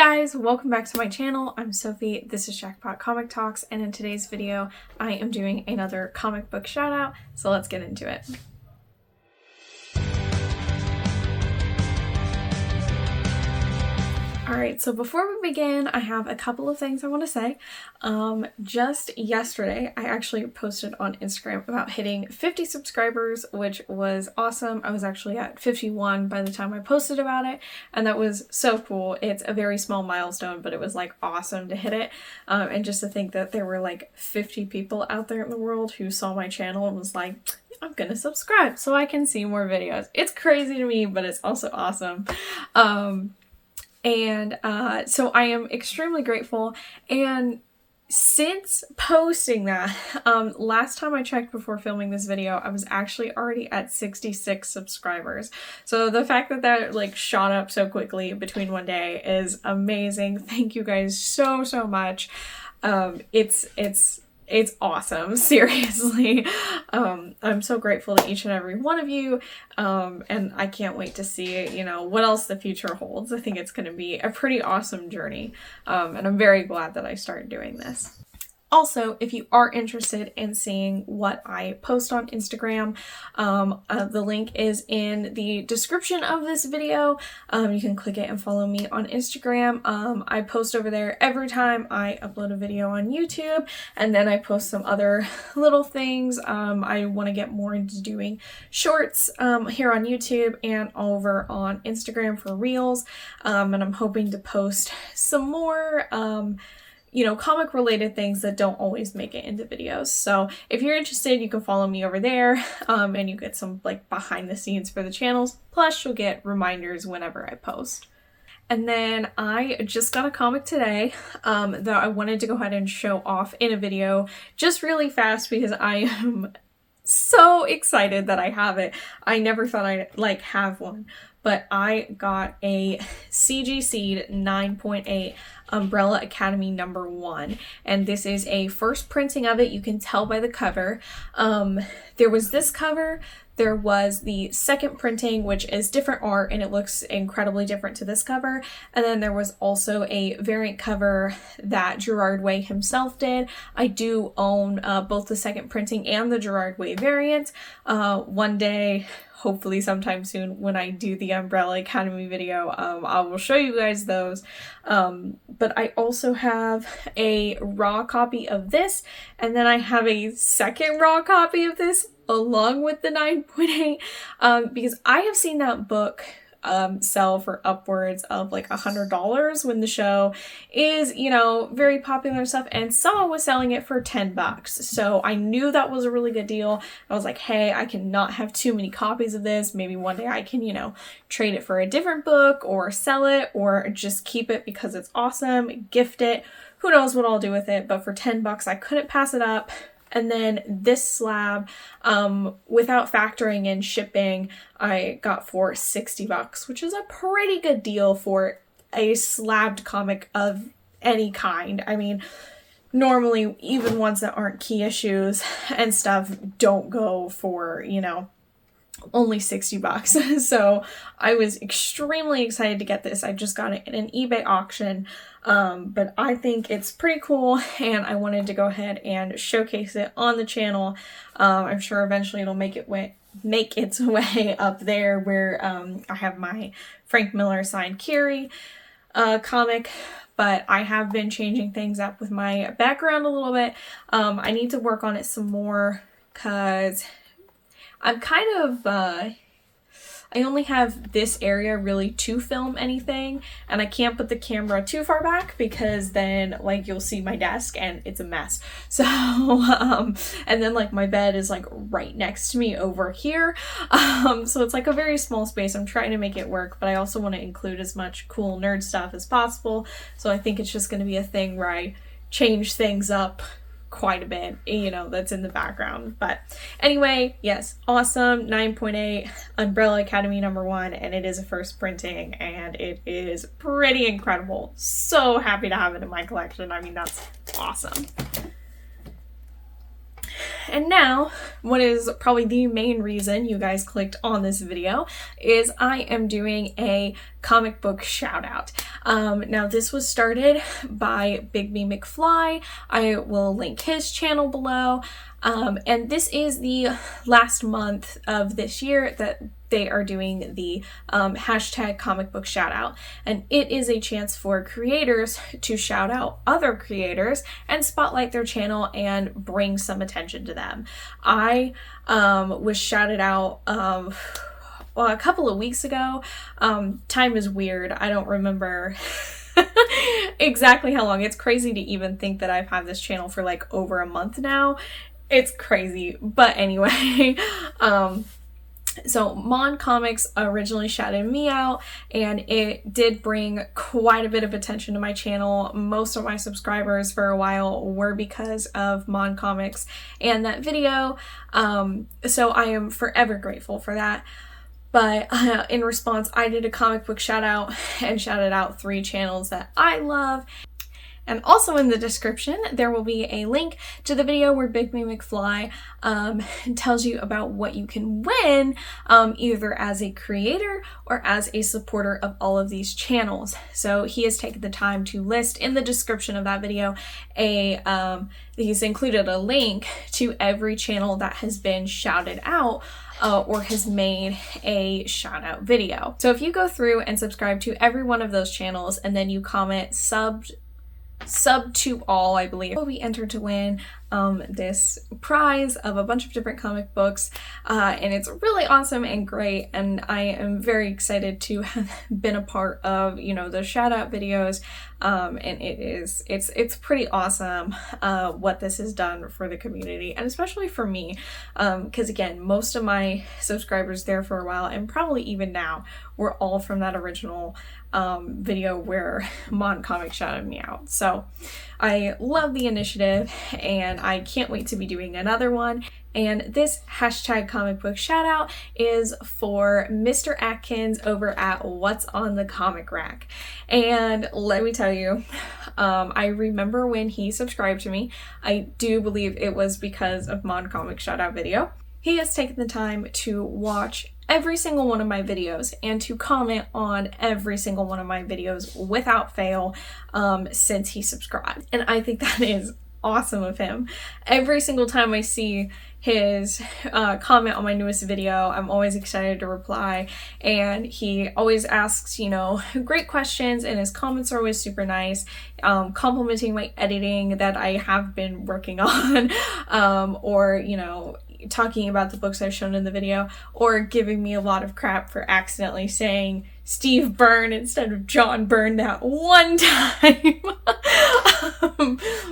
guys, welcome back to my channel. I'm Sophie, this is Jackpot Comic Talks, and in today's video I am doing another comic book shout out, so let's get into it. Alright, so before we begin, I have a couple of things I want to say. Just yesterday, I actually posted on Instagram about hitting 50 subscribers, which was awesome. I was actually at 51 by the time I posted about it, and that was so cool. It's a very small milestone, but it was like awesome to hit it. And just to think that there were like 50 people out there in the world who saw my channel and was like, I'm gonna subscribe so I can see more videos. It's crazy to me, but it's also awesome. So I am extremely grateful, and since posting that, last time I checked before filming this video, I was actually already at 66 subscribers. So the fact that that like shot up so quickly between one day is amazing. Thank you guys so much. It's awesome, seriously. I'm so grateful to each and every one of you, and I can't wait to see, you know, what else the future holds. I think it's going to be a pretty awesome journey, and I'm very glad that I started doing this. Also, if you are interested in seeing what I post on Instagram, the link is in the description of this video. You can click it and follow me on Instagram. I post over there every time I upload a video on YouTube, and then I post some other little things. I want to get more into doing shorts here on YouTube and over on Instagram for Reels, and I'm hoping to post some more you know, comic related things that don't always make it into videos. So if you're interested, you can follow me over there, and you get some like behind the scenes for the channels. Plus you'll get reminders whenever I post. And then I just got a comic today that I wanted to go ahead and show off in a video just really fast because I am so excited that I have it. I never thought I'd like have one, but I got a CG Seed 9.8 Umbrella Academy #1, and this is a first printing of it. You can tell by the cover. There was this cover, there was the second printing, which is different art and it looks incredibly different to this cover, and then there was also a variant cover that Gerard Way himself did. I do own both the second printing and the Gerard Way variant. One day, hopefully sometime soon, when I do the Umbrella Academy video, I will show you guys those. But I also have a raw copy of this, and then I have a second raw copy of this along with the 9.8, because I have seen that book sell for upwards of like $100 when the show is, you know, very popular and stuff, and someone was selling it for $10. So I knew that was a really good deal. I was like, hey, I cannot have too many copies of this. Maybe one day I can, you know, trade it for a different book or sell it or just keep it because it's awesome, gift it. Who knows what I'll do with it, but for $10 I couldn't pass it up. And then this slab, without factoring in shipping, I got for $60, which is a pretty good deal for a slabbed comic of any kind. I mean, normally even ones that aren't key issues and stuff don't go for, you know, only $60. So I was extremely excited to get this. I just got it in an eBay auction, but I think it's pretty cool and I wanted to go ahead and showcase it on the channel. I'm sure eventually it'll make its way up there where I have my Frank Miller signed Carrie comic. But I have been changing things up with my background a little bit. I need to work on it some more because I'm kind of, I only have this area really to film anything, and I can't put the camera too far back because then like you'll see my desk and it's a mess. So, and then like my bed is like right next to me over here. So it's like a very small space. I'm trying to make it work, but I also want to include as much cool nerd stuff as possible. So I think it's just going to be a thing where I change things up quite a bit, you know, that's in the background. But anyway, yes, awesome 9.8 Umbrella Academy #1, and it is a first printing and it is pretty incredible. So happy to have it in my collection. I mean, that's awesome. And now, what is probably the main reason you guys clicked on this video is I am doing a comic book shout out. Now this was started by Big Me McFly. I will link his channel below. And this is the last month of this year that they are doing the hashtag comic book shout out, and it is a chance for creators to shout out other creators and spotlight their channel and bring some attention to them. I was shouted out well, a couple of weeks ago. Time is weird. I don't remember exactly how long. It's crazy to even think that I've had this channel for like over a month now. It's crazy. But anyway, so Mon Comics originally shouted me out, and it did bring quite a bit of attention to my channel. Most of my subscribers for a while were because of Mon Comics and that video. So I am forever grateful for that. But in response, I did a comic book shout out and shouted out 3 channels that I love. And also in the description, there will be a link to the video where Big Me McFly tells you about what you can win, either as a creator or as a supporter of all of these channels. So he has taken the time to list in the description of that video he's included a link to every channel that has been shouted out or has made a shout out video. So if you go through and subscribe to every one of those channels and then you comment sub to all, I believe, will be entered to win this prize of a bunch of different comic books, and it's really awesome and great, and I am very excited to have been a part of, you know, the shout out videos, and it's pretty awesome what this has done for the community, and especially for me, because again, most of my subscribers there for a while, and probably even now, were all from that original video where Mon Comics shouted me out. So I love the initiative, and I can't wait to be doing another one. And this hashtag comic book shout out is for Mr. Atkins over at What's on the Comic Rack. And let me tell you, I remember when he subscribed to me. I do believe it was because of Mon Comics shout out video. He has taken the time to watch every single one of my videos and to comment on every single one of my videos without fail since he subscribed. And I think that is awesome of him. Every single time I see his comment on my newest video, I'm always excited to reply, and he always asks, you know, great questions, and his comments are always super nice, complimenting my editing that I have been working on, or, you know, talking about the books I've shown in the video, or giving me a lot of crap for accidentally saying Steve Byrne instead of John Byrne that one time.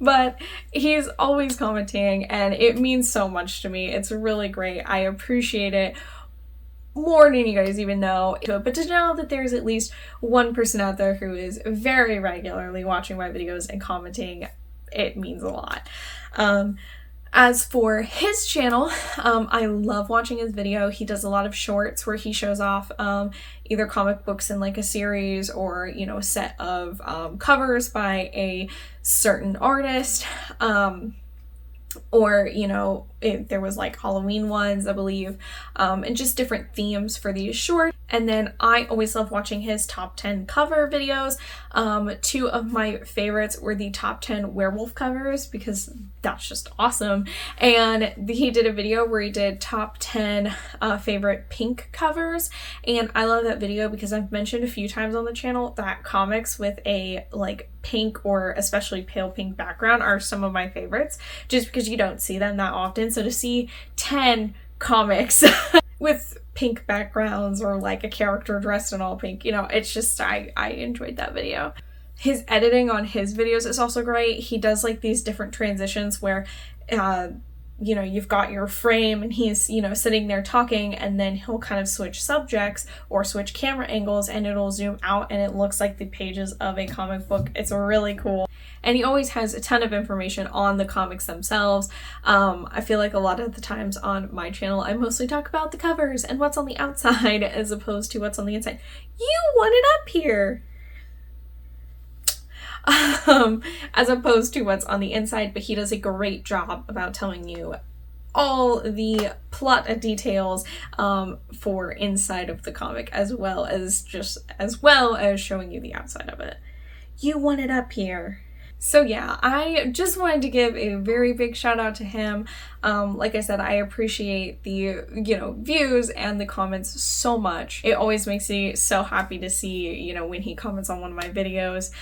But he's always commenting, and it means so much to me. It's really great. I appreciate it more than you guys even know. But to know that there's at least one person out there who is very regularly watching my videos and commenting, it means a lot. As for his channel, I love watching his video. He does a lot of shorts where he shows off either comic books in like a series, or, you know, a set of covers by a certain artist, or, you know, there was like Halloween ones, I believe, and just different themes for these shorts. And then I always love watching his top 10 cover videos. 2 of my favorites were the top 10 werewolf covers, because that's just awesome. And he did a video where he did top 10 favorite pink covers. And I love that video because I've mentioned a few times on the channel that comics with a like pink or especially pale pink background are some of my favorites, just because you don't see them that often. So to see 10 comics with pink backgrounds, or like a character dressed in all pink, you know, it's just, I enjoyed that video. His editing on his videos is also great. He does like these different transitions where you know, you've got your frame and he's, you know, sitting there talking, and then he'll kind of switch subjects or switch camera angles, and it'll zoom out and it looks like the pages of a comic book. It's really cool. And he always has a ton of information on the comics themselves. I feel like a lot of the times on my channel, I mostly talk about the covers and what's on the outside as opposed to what's on the inside. You want it up here. As opposed to what's on the inside, but he does a great job about telling you all the plot details for inside of the comic, as well as showing you the outside of it. You want it up here. So yeah, I just wanted to give a very big shout out to him. Like I said, I appreciate the, views and the comments so much. It always makes me so happy to see, when he comments on one of my videos.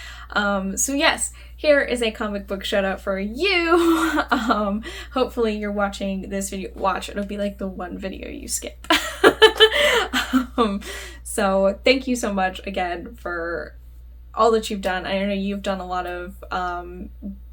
So yes, here is a comic book shout out for you. Hopefully you're watching this video. Watch, it'll be like the one video you skip. So thank you so much again for all that you've done. I know you've done a lot of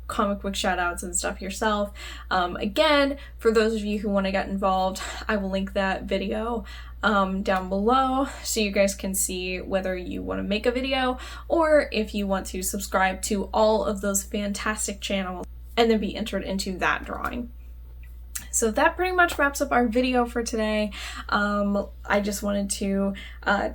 comic book shout outs and stuff yourself. Again, for those of you who want to get involved, I will link that video down below so you guys can see whether you want to make a video or if you want to subscribe to all of those fantastic channels and then be entered into that drawing. So that pretty much wraps up our video for today. I just wanted to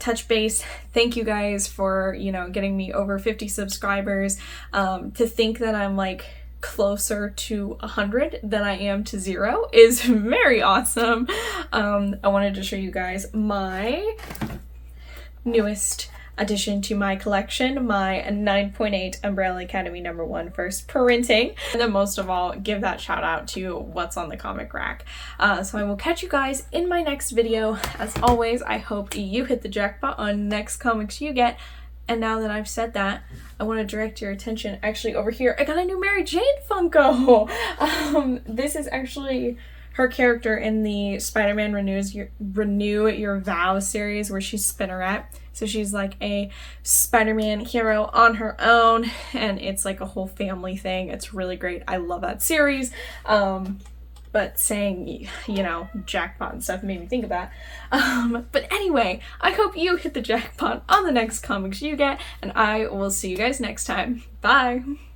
touch base. Thank you guys for, getting me over 50 subscribers. To think that I'm like closer to 100 than I am to 0 is very awesome. I wanted to show you guys my newest addition to my collection, my 9.8 Umbrella Academy #1 first printing, and then most of all give that shout out to what's on the comic rack. So I will catch you guys in my next video. As always, I hope you hit the jackpot on next comics you get. And now that I've said that, I want to direct your attention actually over here. I got a new Mary Jane Funko. This is actually her character in the Spider-Man Renew Your Vow series, where she's Spinneret. So she's like a Spider-Man hero on her own, and it's like a whole family thing. It's really great. I love that series. But saying, jackpot and stuff made me think of that. But anyway, I hope you hit the jackpot on the next comics you get, and I will see you guys next time. Bye!